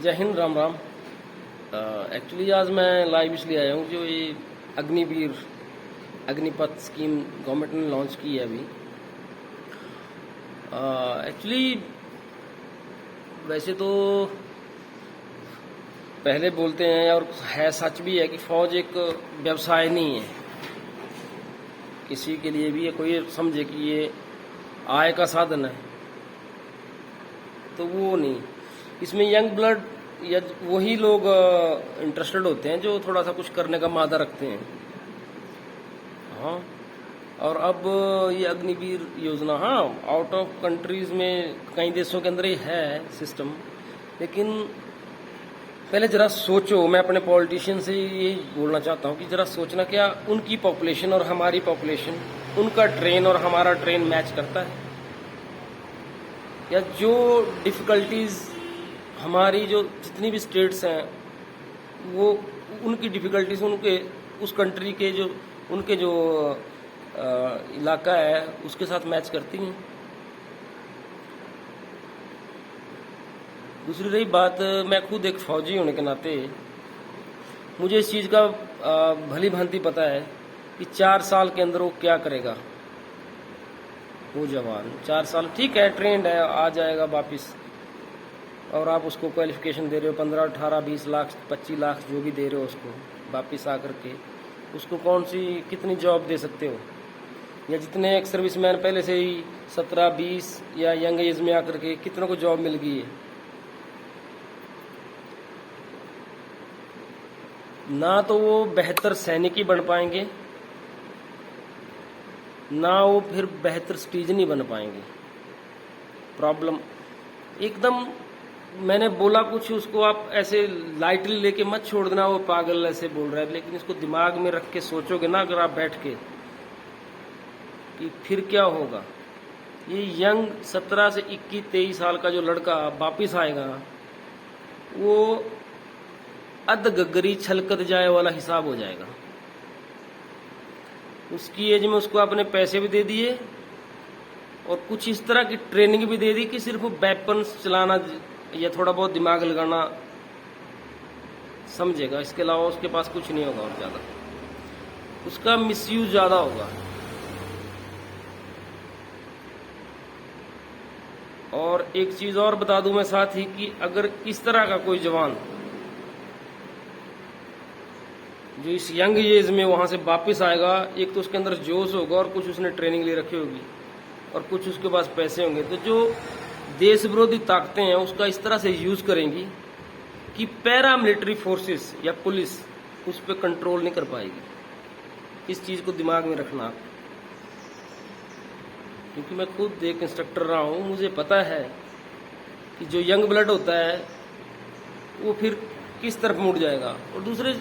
जय हिंद, राम राम। एक्चुअली आज मैं लाइव इसलिए आया हूँ जो ये अग्निवीर अग्निपथ स्कीम गवर्नमेंट ने लॉन्च की है अभी। एक्चुअली वैसे तो पहले बोलते हैं और है, सच भी है कि फौज एक व्यवसाय नहीं है किसी के लिए भी। ये कोई समझे कि ये आय का साधन है तो वो नहीं। इसमें यंग ब्लड या वही लोग इंटरेस्टेड होते हैं जो थोड़ा सा कुछ करने का मादा रखते हैं। हाँ, और अब ये अग्निवीर योजना, हाँ, आउट ऑफ कंट्रीज में कई देशों के अंदर ही है सिस्टम, लेकिन पहले जरा सोचो। मैं अपने पॉलिटिशियन से ये बोलना चाहता हूँ कि जरा सोचना, क्या उनकी पॉपुलेशन और हमारी पॉपुलेशन, उनका ट्रेन और हमारा ट्रेन मैच करता है? या जो डिफ़िकल्टीज़ हमारी, जो जितनी भी स्टेट्स हैं, वो उनकी डिफ़िकल्टीज़ उनके उस कंट्री के जो उनके जो इलाका है उसके साथ मैच करती हैं। दूसरी रही बात, मैं खुद एक फौजी होने के नाते मुझे इस चीज़ का भली भांति पता है कि 4 साल के अंदर वो क्या करेगा। वो जवान 4 साल ठीक है, ट्रेंड है, आ जाएगा वापिस, और आप उसको क्वालिफिकेशन दे रहे हो 15, 18, 20 लाख, 25 लाख जो भी दे रहे हो उसको, वापिस आकर के उसको कौन सी कितनी जॉब दे सकते हो? या जितने एक सर्विसमैन पहले से ही 17, 20 या यंग एज में आकर के कितनों को जॉब मिल गई है। ना तो वो बेहतर सैनिक ही बन पाएंगे, ना वो फिर बेहतर सिटीजन ही बन पाएंगे। प्रॉब्लम एकदम, मैंने बोला कुछ, उसको आप ऐसे लाइटली लेके मत छोड़ देना, वो पागल ऐसे बोल रहा है, लेकिन इसको दिमाग में रख के सोचोगे ना अगर आप बैठ के, कि फिर क्या होगा। ये यंग 17 से 21, 23 साल का जो लड़का वापिस आएगा, वो अधगगरी छलकत जाए वाला हिसाब हो जाएगा। उसकी एज में उसको अपने पैसे भी दे दिए और कुछ इस तरह की ट्रेनिंग भी दे दी कि सिर्फ वेपन्स चलाना या थोड़ा बहुत दिमाग लगाना समझेगा, इसके अलावा उसके पास कुछ नहीं होगा। और ज़्यादा उसका मिसयूज ज़्यादा होगा। और एक चीज़ और बता दूं मैं साथ ही, कि अगर इस तरह का कोई जवान जो इस यंग एज में वहाँ से वापस आएगा, एक तो उसके अंदर जोश होगा और कुछ उसने ट्रेनिंग ले रखी होगी और कुछ उसके पास पैसे होंगे, तो जो देश विरोधी ताकतें हैं उसका इस तरह से यूज़ करेंगी कि पैरा मिलिट्री फोर्सेस या पुलिस उस पर कंट्रोल नहीं कर पाएगी। इस चीज़ को दिमाग में रखना, क्योंकि मैं खुद एक इंस्ट्रक्टर रहा हूँ, मुझे पता है कि जो यंग ब्लड होता है वो फिर किस तरफ मुड़ जाएगा। और दूसरे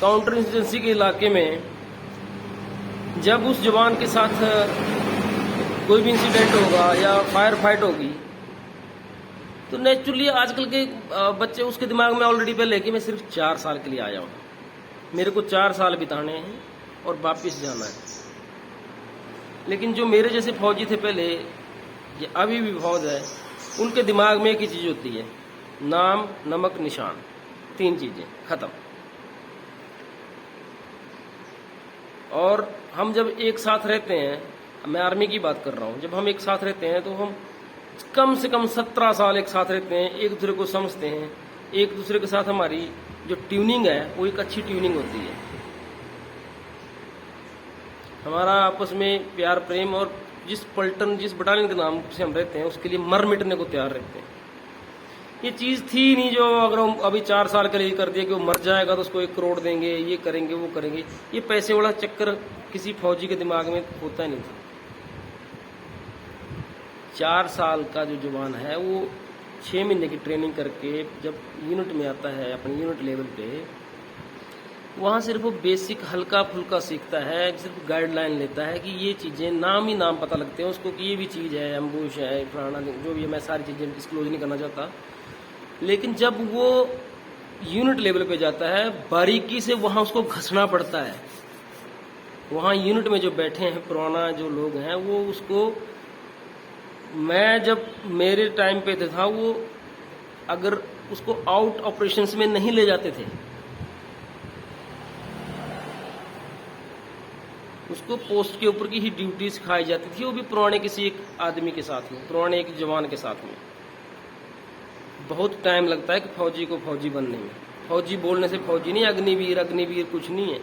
काउंटर इंसर्जेंसी के इलाके में जब उस जवान के साथ कोई भी इंसिडेंट होगा या फायर फाइट होगी, तो नेचुरली आजकल के बच्चे, उसके दिमाग में ऑलरेडी पहले है कि मैं सिर्फ 4 साल के लिए आया हूँ, मेरे को 4 साल बिताने हैं और वापस जाना है। लेकिन जो मेरे जैसे फौजी थे पहले, ये अभी भी फौज है, उनके दिमाग में एक ही चीज़ होती है, नाम, नमक, निशान, 3 चीज़ें खत्म। और हम जब एक साथ रहते हैं, मैं आर्मी की बात कर रहा हूँ, जब हम एक साथ रहते हैं तो हम कम से कम 17 साल एक साथ रहते हैं, एक दूसरे को समझते हैं, एक दूसरे के साथ हमारी जो ट्यूनिंग है वो एक अच्छी ट्यूनिंग होती है। हमारा आपस में प्यार प्रेम, और जिस पलटन, जिस बटालियन के नाम से हम रहते हैं उसके लिए मर मिटने को तैयार रहते हैं। ये चीज़ थी नहीं जो अगर हम अभी 4 साल के लिए कर दिया कि वो मर जाएगा तो उसको 1 करोड़ देंगे, ये करेंगे, वो करेंगे। ये पैसे वाला चक्कर किसी फौजी के दिमाग में होता ही नहीं था। 4 साल का जो जवान है वो 6 महीने की ट्रेनिंग करके जब यूनिट में आता है, अपने यूनिट लेवल पे, वहाँ सिर्फ वो बेसिक हल्का फुल्का सीखता है, सिर्फ गाइडलाइन लेता है कि ये चीज़ें, नाम ही नाम पता लगते हैं उसको कि ये भी चीज़ है, एम्बुश है, फलाना, जो भी है। मैं सारी चीज़ें डिस्क्लोज नहीं करना चाहता, लेकिन जब वो यूनिट लेवल पे जाता है, बारीकी से वहाँ उसको घसना पड़ता है। वहाँ यूनिट में जो बैठे हैं पुराना जो लोग हैं, वो उसको, मैं जब मेरे टाइम पे था वो अगर उसको आउट ऑपरेशंस में नहीं ले जाते थे, उसको पोस्ट के ऊपर की ही ड्यूटी सिखाई जाती थी, वो भी पुराने किसी एक आदमी के साथ में, पुराने एक जवान के साथ में। बहुत टाइम लगता है कि फौजी को फौजी बनने में। फौजी बोलने से फौजी नहीं, अग्निवीर अग्निवीर कुछ नहीं है।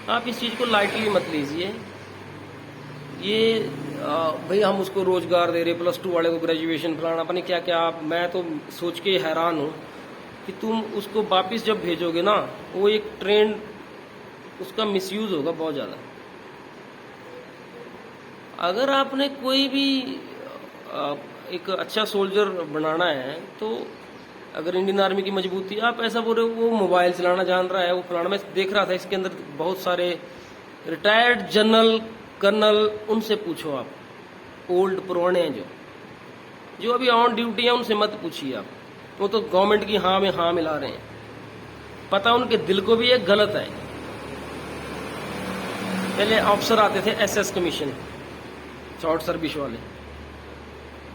आप इस चीज को लाइटली मत लीजिए। ये भाई हम उसको रोजगार दे रहे, +2 वाले को ग्रेजुएशन फलाना पता नहीं क्या क्या। आप, मैं तो सोच के हैरान हूं कि तुम उसको वापिस जब भेजोगे ना, वो एक ट्रेंड, उसका मिसयूज होगा बहुत ज्यादा। अगर आपने कोई भी एक अच्छा सोल्जर बनाना है, तो अगर इंडियन आर्मी की मजबूती, आप ऐसा बोल रहे हो वो मोबाइल चलाना जान रहा है, वो फलाना। मैं देख रहा था इसके अंदर बहुत सारे रिटायर्ड जनरल कर्नल, उनसे पूछो आप, ओल्ड पुराने हैं जो अभी ऑन ड्यूटी है, उनसे मत पूछिए आप। वो तो गवर्नमेंट की हाँ में हाँ मिला रहे हैं, पता उनके दिल को भी ये गलत है। पहले ऑफिसर आते थे SS कमीशन, शॉर्ट सर्विस वाले,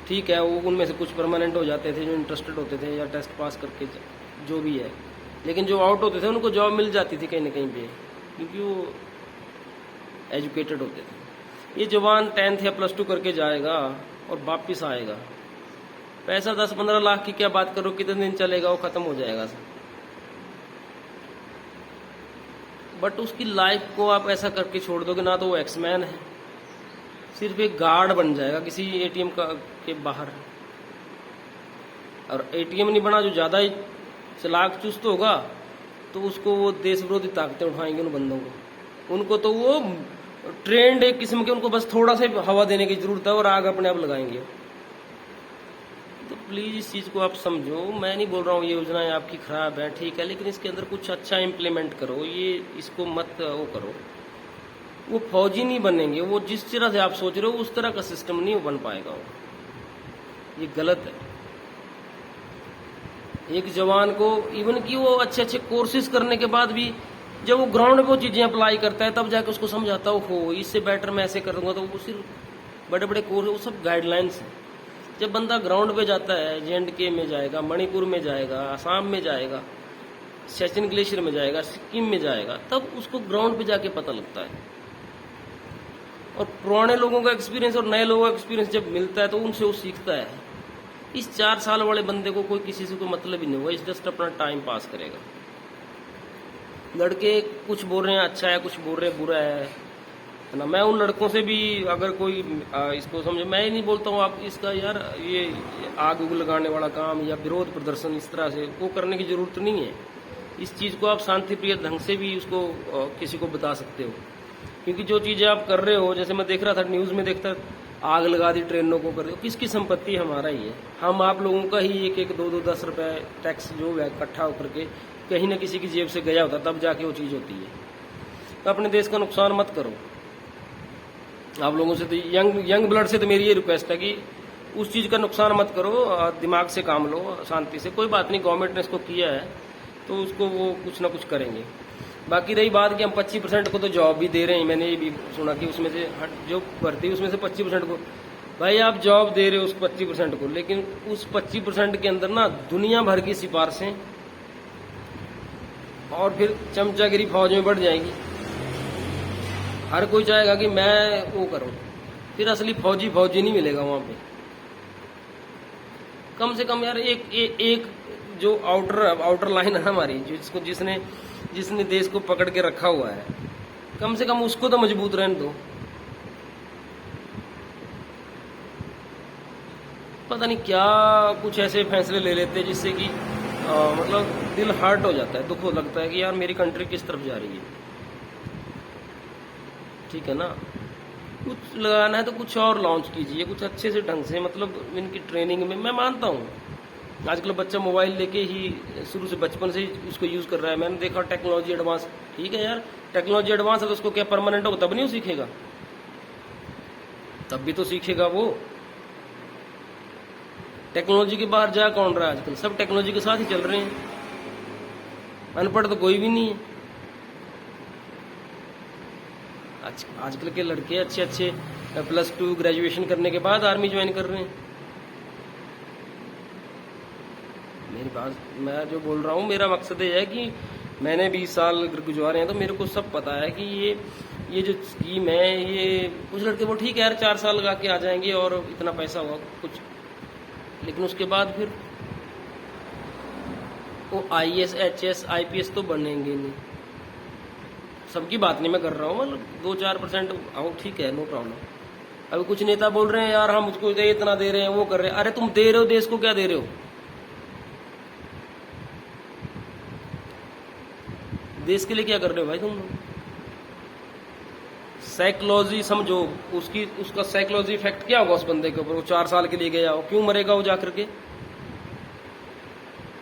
ठीक है, वो उनमें से कुछ परमानेंट हो जाते थे जो इंटरेस्टेड होते थे या टेस्ट पास करके जो भी है, लेकिन जो आउट होते थे उनको जॉब मिल जाती थी कहीं ना कहीं पे, क्योंकि वो एजुकेटेड होते थे। ये जवान 10th या +2 करके जाएगा और वापिस आएगा, पैसा 10-15 लाख की क्या बात करो, कितने दिन चलेगा, वो खत्म हो जाएगा। बट उसकी लाइफ को आप ऐसा करके छोड़ दोगे ना, तो वो एक्समैन है, सिर्फ एक गार्ड बन जाएगा किसी ATM के बाहर। और ATM नहीं बना, जो ज्यादा ही चालाक चुस्त होगा तो उसको वो देश विरोधी ताकतें उठाएंगे उन बंदों को। उनको तो वो ट्रेंड एक किस्म के, उनको बस थोड़ा सा हवा देने की जरूरत है और आग अपने आप लगाएंगे। तो प्लीज इस चीज को आप समझो। मैं नहीं बोल रहा हूँ ये योजनाएं आपकी खराब है, ठीक है, लेकिन इसके अंदर कुछ अच्छा इम्प्लीमेंट करो। ये इसको मत वो करो। वो फौजी नहीं बनेंगे, वो जिस तरह से आप सोच रहे हो उस तरह का सिस्टम नहीं बन पाएगा वो, ये गलत है। एक जवान को इवन कि वो अच्छे अच्छे कोर्सेज करने के बाद भी जब वो ग्राउंड पे वो चीजें अप्लाई करता है, तब जाके उसको समझ आता हो इससे बेटर मैं ऐसे करूंगा, तो वो सिर्फ बड़े बड़े कोर्स, वो सब गाइडलाइंस हैं। जब बंदा ग्राउंड पे जाता है, JNK में जाएगा, मणिपुर में जाएगा, असम में जाएगा, सियाचिन ग्लेशियर में जाएगा, सिक्किम में जाएगा, तब उसको ग्राउंड पे जाके पता लगता है। और पुराने लोगों का एक्सपीरियंस और नए लोगों का एक्सपीरियंस जब मिलता है तो उनसे वो सीखता है। इस 4 साल वाले बंदे को कोई किसी से कोई मतलब ही नहीं हुआ, इस जस्ट अपना टाइम पास करेगा। लड़के कुछ बोल रहे हैं अच्छा है, कुछ बोल रहे हैं बुरा है ना। मैं उन लड़कों से भी, अगर कोई इसको समझे, मैं ही नहीं बोलता हूँ आप इसका यार ये आग उग लगाने वाला काम या विरोध प्रदर्शन इस तरह से वो करने की जरूरत नहीं है। इस चीज को आप शांतिप्रिय ढंग से भी उसको किसी को बता सकते हो, क्योंकि जो चीजें आप कर रहे हो, जैसे मैं देख रहा था न्यूज में, देखता आग लगा दी ट्रेनों को, कर रहे हो, किसकी संपत्ति? हमारा ही है। हम आप लोगों का ही एक 2-2 10 रुपए टैक्स जो है इकट्ठा होकर के कहीं ना किसी की जेब से गया होता, तब जाके वो चीज होती है। तो अपने देश का नुकसान मत करो। आप लोगों से तो यंग ब्लड से तो मेरी ये रिक्वेस्ट है कि उस चीज का नुकसान मत करो, दिमाग से काम लो, शांति से। कोई बात नहीं, गवर्नमेंट ने इसको किया है तो उसको वो कुछ ना कुछ करेंगे। बाकी रही बात कि हम 25% को तो जॉब भी दे रहे हैं, मैंने ये भी सुना कि उसमें से जो भर्ती उसमें से 25% को, भाई आप जॉब दे रहे हो उस 25% को, लेकिन उस 25% के अंदर ना दुनिया भर की सिफारिशें और फिर चमचागिरी फौज में बढ़ जाएगी। हर कोई चाहेगा कि मैं वो करूं, फिर असली फौजी नहीं मिलेगा वहां पे। कम से कम यार एक जो आउटर लाइन है हमारी, जिसने देश को पकड़ के रखा हुआ है, कम से कम उसको तो मजबूत रहने दो। पता नहीं क्या कुछ ऐसे फैसले ले लेते हैं जिससे कि मतलब दिल हर्ट हो जाता है, दुख हो लगता है कि यार मेरी कंट्री किस तरफ जा रही है। ठीक है ना, कुछ लगाना है तो कुछ और लॉन्च कीजिए, कुछ अच्छे से ढंग से, मतलब इनकी ट्रेनिंग में। मैं मानता हूँ आजकल बच्चा मोबाइल लेके ही शुरू से बचपन से ही उसको यूज कर रहा है। मैंने देखा टेक्नोलॉजी एडवांस, ठीक है यार, टेक्नोलॉजी एडवांस है तो उसको क्या परमानेंट होगा? तब नहीं वो सीखेगा, तब भी तो सीखेगा वो। टेक्नोलॉजी के बाहर जा कौन रहा है आजकल? सब टेक्नोलॉजी के साथ ही चल रहे हैं, अनपढ़ तो कोई भी नहीं है। आजकल के लड़के अच्छे +2 ग्रेजुएशन करने के बाद आर्मी ज्वाइन कर रहे हैं। मेरी बात, मैं जो बोल रहा हूँ मेरा मकसद ये है कि मैंने 20 साल गुजारे हैं तो मेरे को सब पता है कि ये जो स्कीम है, ये कुछ लड़के वो ठीक है यार 4 साल लगा के आ जाएंगे और इतना पैसा होगा कुछ, लेकिन उसके बाद फिर वो IAS HS IPS तो बनेंगे नहीं। सबकी बात नहीं मैं कर रहा हूँ, मतलब 2-4% आओ ठीक है, नो प्रॉब्लम। अभी कुछ नेता बोल रहे हैं यार हम उसको इतना दे रहे हैं, वो कर रहे हैं। अरे तुम दे रहे हो देश को, क्या दे रहे हो? देश के लिए क्या कर रहे हो भाई तुम लोग? साइकोलॉजी समझो उसका साइकोलॉजी इफेक्ट क्या होगा उस बंदे के ऊपर। वो 4 साल के लिए गया हो, क्यों मरेगा वो जाकर के?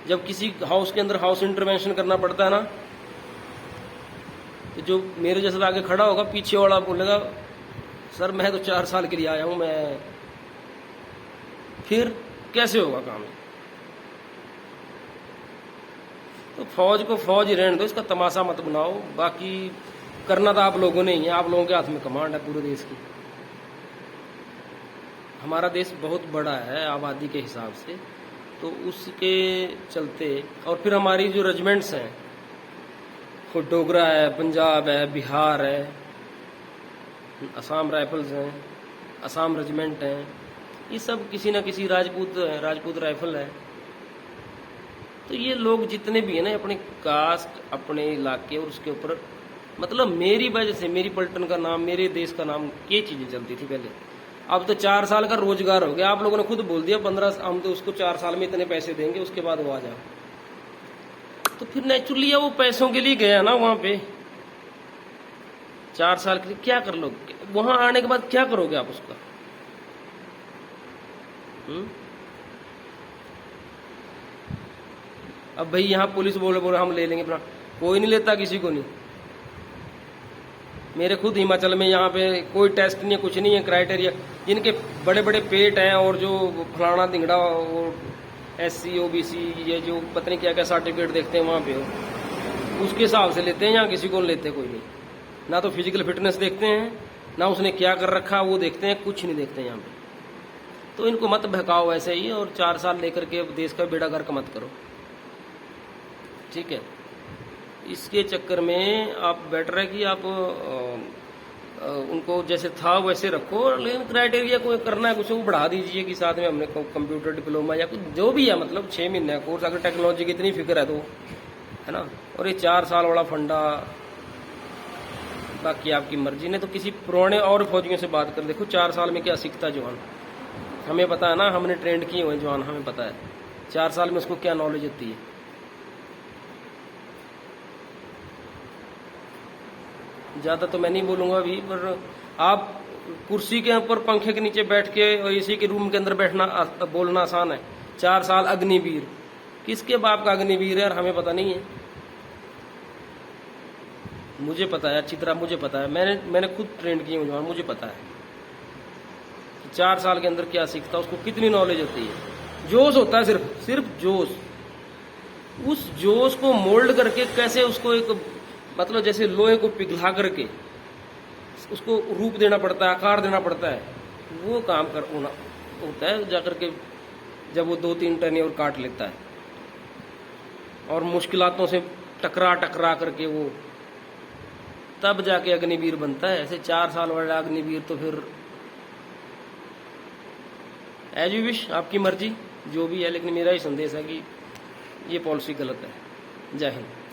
जब किसी हाउस के अंदर हाउस इंटरवेंशन करना पड़ता है ना, तो जो मेरे जैसा आगे खड़ा होगा, पीछे वाला बोलेगा सर मैं तो 4 साल के लिए आया हूं, मैं फिर कैसे होगा काम? तो फौज को फौज ही रहने दो, इसका तमाशा मत बनाओ। बाकी करना तो आप लोगों ने ही है, आप लोगों के हाथ में कमांड है पूरे देश की। हमारा देश बहुत बड़ा है आबादी के हिसाब से, तो उसके चलते, और फिर हमारी जो रेजिमेंट्स हैं, वो डोगरा है, पंजाब है, बिहार है, असम राइफल्स हैं, असम रेजिमेंट हैं, ये सब किसी न किसी राजपूत राइफल है। तो ये लोग जितने भी हैं ना, अपने कास्ट, अपने इलाके और उसके ऊपर, मतलब मेरी वजह से मेरी पलटन का नाम, मेरे देश का नाम, ये चीजें चलती थी पहले। अब तो 4 साल का रोजगार हो गया। आप लोगों ने खुद बोल दिया 15, हम तो उसको 4 साल में इतने पैसे देंगे, उसके बाद वो आ जाओ। तो फिर नेचुरली वो पैसों के लिए गया ना वहां पे। 4 साल के लिए क्या कर लोगे? वहां आने के बाद क्या करोगे आप उसका? अब भाई यहाँ पुलिस बोले हम ले लेंगे, कोई नहीं लेता, किसी को नहीं। मेरे खुद हिमाचल में यहाँ पे कोई टेस्ट नहीं है, कुछ नहीं है, क्राइटेरिया। जिनके बड़े बड़े पेट हैं और जो फलाना धिंगड़ा और SC OBC ये जो पता नहीं क्या क्या सर्टिफिकेट देखते हैं वहाँ पे, उसके हिसाब से लेते हैं। यहाँ किसी को लेते कोई नहीं, ना तो फिजिकल फिटनेस देखते हैं, ना उसने क्या कर रखा वो देखते हैं, कुछ नहीं देखते हैं यहाँ पे। तो इनको मत बहकाओ ऐसे ही, और 4 साल लेकर के देश का बेड़ा गर्क मत करो, ठीक है? इसके चक्कर में आप बेटर है कि आप उनको जैसे था वैसे रखो, लेकिन क्राइटेरिया को करना है कुछ वो बढ़ा दीजिए कि साथ में हमने कंप्यूटर डिप्लोमा या कुछ जो भी है, मतलब 6 महीने का कोर्स, अगर टेक्नोलॉजी की इतनी फिक्र है तो, है ना? और ये 4 साल वाला फंडा, बाकी आपकी मर्जी ने। तो किसी पुराने और फौजियों से बात कर देखो, 4 साल में क्या सीखता जवान। हमें पता है ना, हमने ट्रेंड किए हुए जवान, हमें पता है 4 साल में उसको क्या नॉलेज होती है। ज़्यादा तो मैं नहीं बोलूँगा अभी, पर आप कुर्सी के ऊपर पंखे के नीचे बैठ के और इसी के रूम के अंदर बैठना बोलना आसान है। 4 साल अग्निवीर, किसके बाप का अग्निवीर है यार, हमें पता नहीं है। मुझे पता है अच्छी तरह, मुझे पता है, मैंने खुद ट्रेंड किए हुए, मुझे पता है कि 4 साल के अंदर क्या सीखता है, उसको कितनी नॉलेज होती है। जोश होता है, सिर्फ जोश। उस जोश को मोल्ड करके कैसे उसको एक, मतलब जैसे लोहे को पिघला करके उसको रूप देना पड़ता है, आकार देना पड़ता है, वो काम होता है जाकर के जब वो 2-3 टन और काट लेता है, और मुश्किलातों से टकरा करके वो तब जाके अग्निवीर बनता है। ऐसे 4 साल वाला अग्निवीर तो फिर एज यू विश, आपकी मर्जी जो भी है, लेकिन मेरा ही संदेश है कि ये पॉलिसी गलत है। जय हिंद।